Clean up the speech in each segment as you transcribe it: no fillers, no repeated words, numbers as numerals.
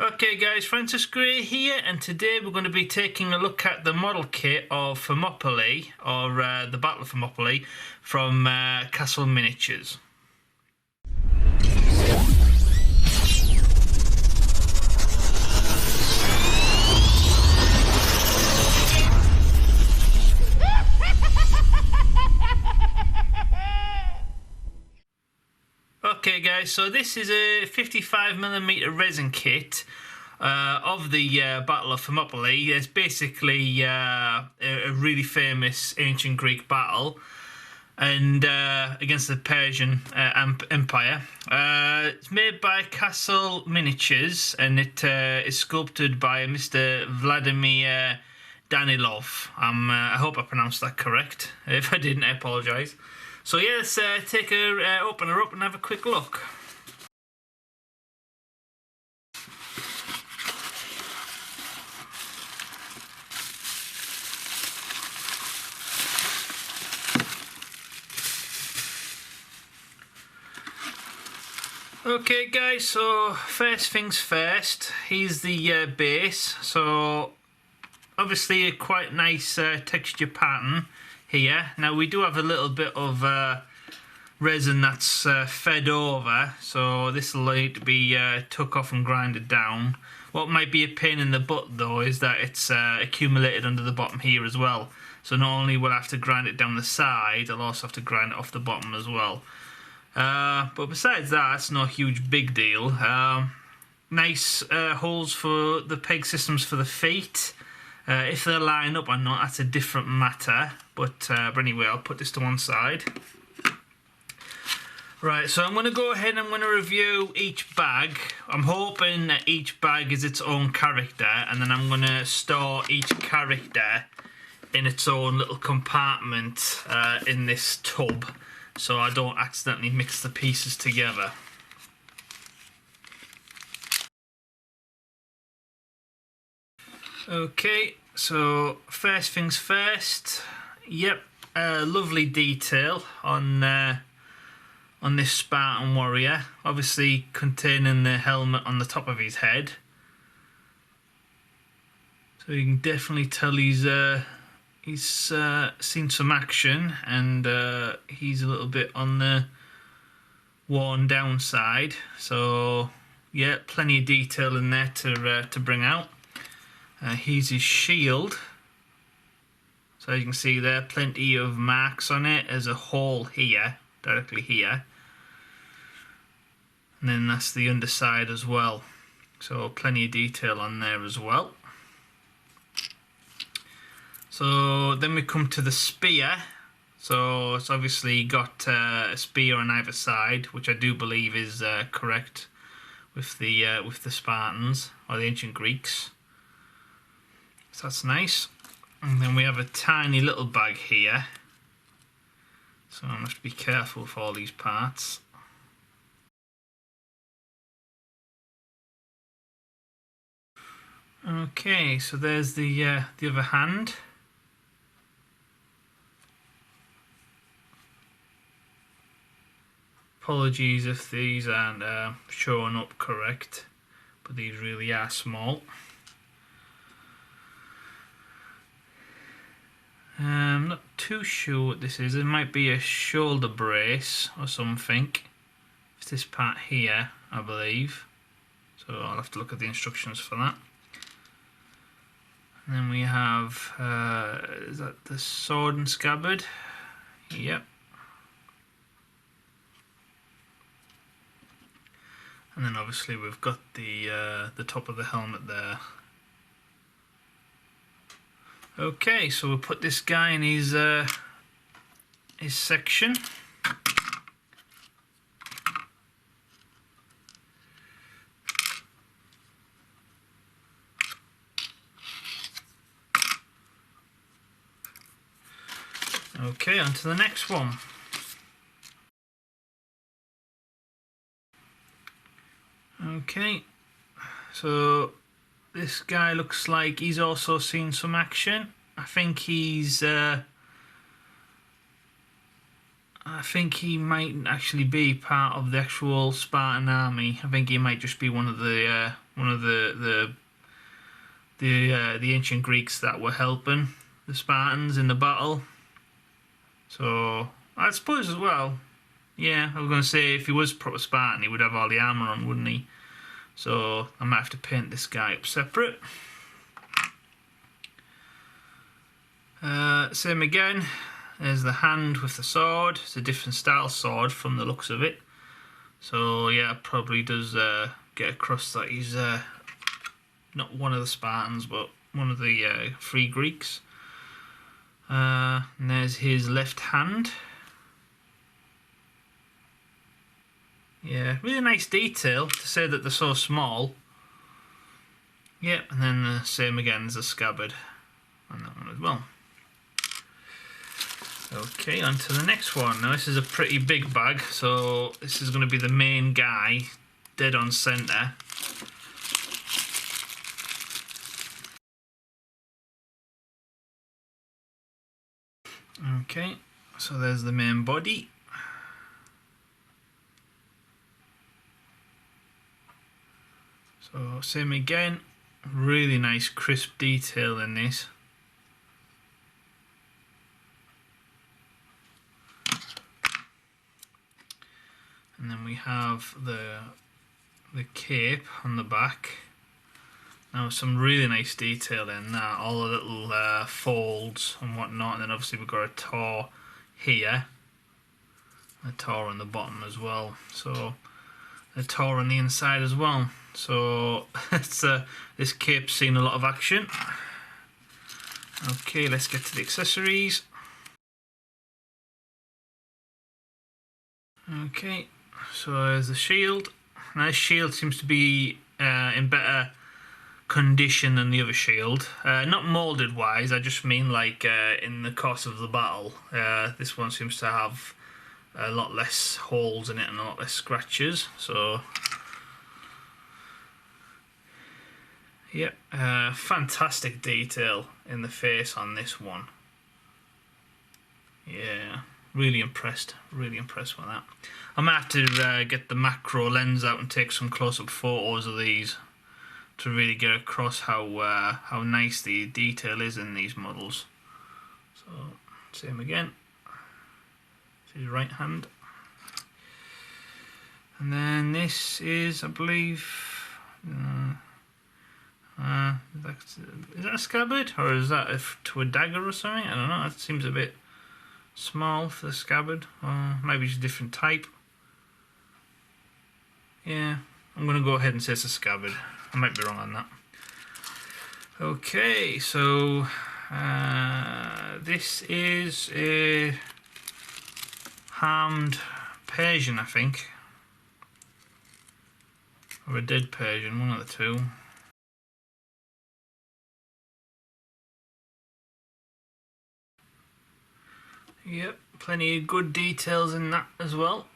Okay guys, Francis Gray here, and today we're going to be taking a look at the model kit of Thermopylae, or the Battle of Thermopylae, from Castle Miniatures. Okay guys, so this is a 55mm resin kit of the Battle of Thermopylae. It's basically a really famous ancient Greek battle and against the Persian Empire. It's made by Castle Miniatures, and it is sculpted by Mr. Vladimir Danilov. I hope I pronounced that correct. If I didn't, I apologise. So yeah, let's take her, open her up and have a quick look. Okay guys, so first things first, here's the base. So obviously a quite nice texture pattern here. Now we do have a little bit of resin that's fed over, so this will need to be took off and grinded down. What might be a pain in the butt though is that it's accumulated under the bottom here as well. So not only will I have to grind it down the side, I'll also have to grind it off the bottom as well. But besides that, it's no huge big deal. Nice holes for the peg systems for the feet. If they line up or not, that's a different matter. But anyway, I'll put this to one side. Right, so I'm going to go ahead and I'm going to review each bag. I'm hoping that each bag is its own character, and then I'm going to store each character in its own little compartment in this tub, so I don't accidentally mix the pieces together. Okay, so first things first. Yep, lovely detail on this Spartan warrior, obviously containing the helmet on the top of his head. So you can definitely tell he's seen some action, and he's a little bit on the worn down side. So yeah, plenty of detail in there to bring out. Here's his shield. So you can see there, plenty of marks on it. There's a hole here, directly here. And then that's the underside as well. So plenty of detail on there as well. So then we come to the spear. So it's obviously got a spear on either side, which I do believe is correct with the Spartans or the ancient Greeks. So that's nice. And then we have a tiny little bag here. So I must be careful with all these parts. Okay, so there's the other hand. Apologies if these aren't showing up correct, but these really are small. I'm not too sure what this is. It might be a shoulder brace or something. It's this part here, I believe. So I'll have to look at the instructions for that. And then we have, is that the sword and scabbard? Yep. And then obviously we've got the top of the helmet there. Okay, so we'll put this guy in his section. Okay, on to the next one. Okay, so this guy looks like he's also seen some action. I think he's, I I think he might actually be part of the actual Spartan army. I think he might just be one of the ancient Greeks that were helping the Spartans in the battle. So I suppose as well. Yeah, I was going to say if he was proper Spartan, he would have all the armour on, wouldn't he? So I might have to paint this guy up separate. Same again. There's the hand with the sword. It's a different style sword from the looks of it. So yeah, it probably does get across that he's not one of the Spartans, but one of the free Greeks. And there's his left hand. Yeah, really nice detail to say that they're so small. Yep, and then the same again as the scabbard on that one as well. Okay, on to the next one. Now this is a pretty big bag, so this is going to be the main guy, dead on centre. Okay, so there's the main body. So same again, really nice crisp detail in this. And then we have the cape on the back. Now some really nice detail in that, all the little folds and whatnot, and then obviously we've got a tor here, a tor on the bottom as well, so a tor on the inside as well. So it's this cape's seen a lot of action. Okay, let's get to the accessories. Okay, so there's the shield. Now this shield seems to be in better condition than the other shield. Not moulded wise, I just mean like in the course of the battle. This one seems to have a lot less holes in it and a lot less scratches. So yep, fantastic detail in the face on this one. Yeah, really impressed with that. I might have to get the macro lens out and take some close-up photos of these to really get across how nice the detail is in these models. So same again. This is right hand, and then this is, I believe, is that a scabbard or is that to a dagger or something? I don't know. That seems a bit small for the scabbard, or maybe it's a different type. Yeah, I'm going to go ahead and say it's a scabbard. I might be wrong on that. Okay, so this is a harmed Persian, I think, or a dead Persian, one of the two. Yep, plenty of good details in that as well.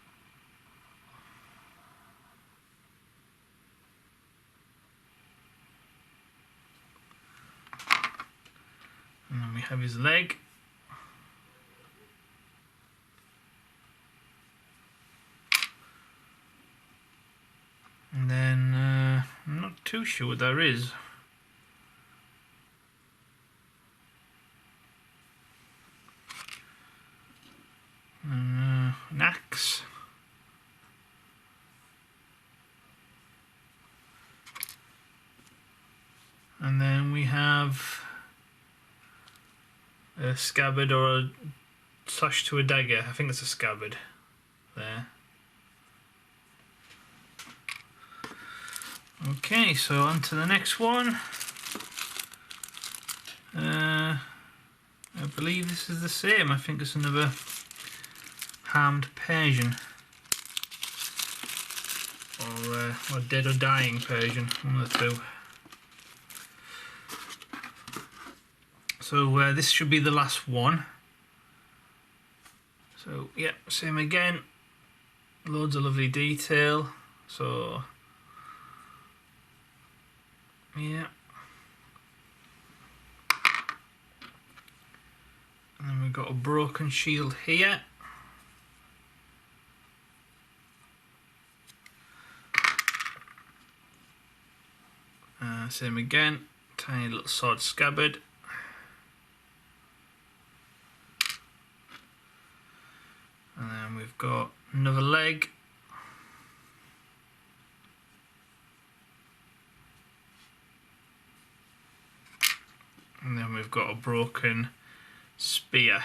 And then we have his leg. And then I'm not too sure what there is. An axe. And then we have a scabbard or a slash to a dagger. I think it's a scabbard there. Okay, so on to the next one. I believe this is the same. I think it's another harmed Persian. Or dead or dying Persian, one of the two. So this should be the last one. So yeah, same again. Loads of lovely detail. So yeah. And then we've got a broken shield here. Same again, tiny little sword scabbard. And then we've got another leg. And then we've got a broken spear.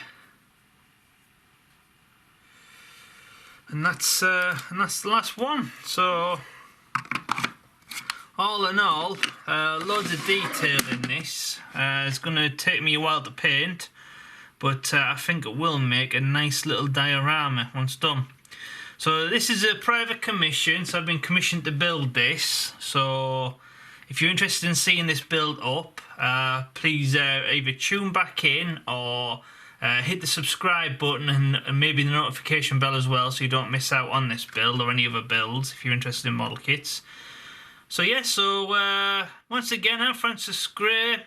And that's the last one. So all in all, loads of detail in this. It's going to take me a while to paint, but I think it will make a nice little diorama once done. So this is a private commission, so I've been commissioned to build this. So if you're interested in seeing this build up, please either tune back in or hit the subscribe button and maybe the notification bell as well, so you don't miss out on this build or any other builds if you're interested in model kits. So yeah, once again, I'm Francis Gray.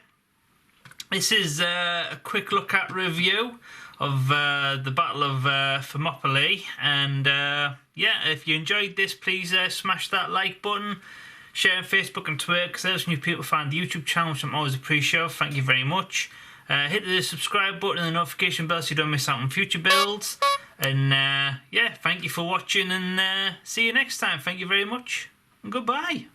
This is a quick look at review of the Battle of Thermopylae, and yeah, if you enjoyed this, please smash that like button, share on Facebook and Twitter, because there's new people find the YouTube channel, which I'm always appreciative. Thank you very much. Hit the subscribe button and the notification bell so you don't miss out on future builds. And yeah, thank you for watching, and see you next time. Thank you very much, and goodbye.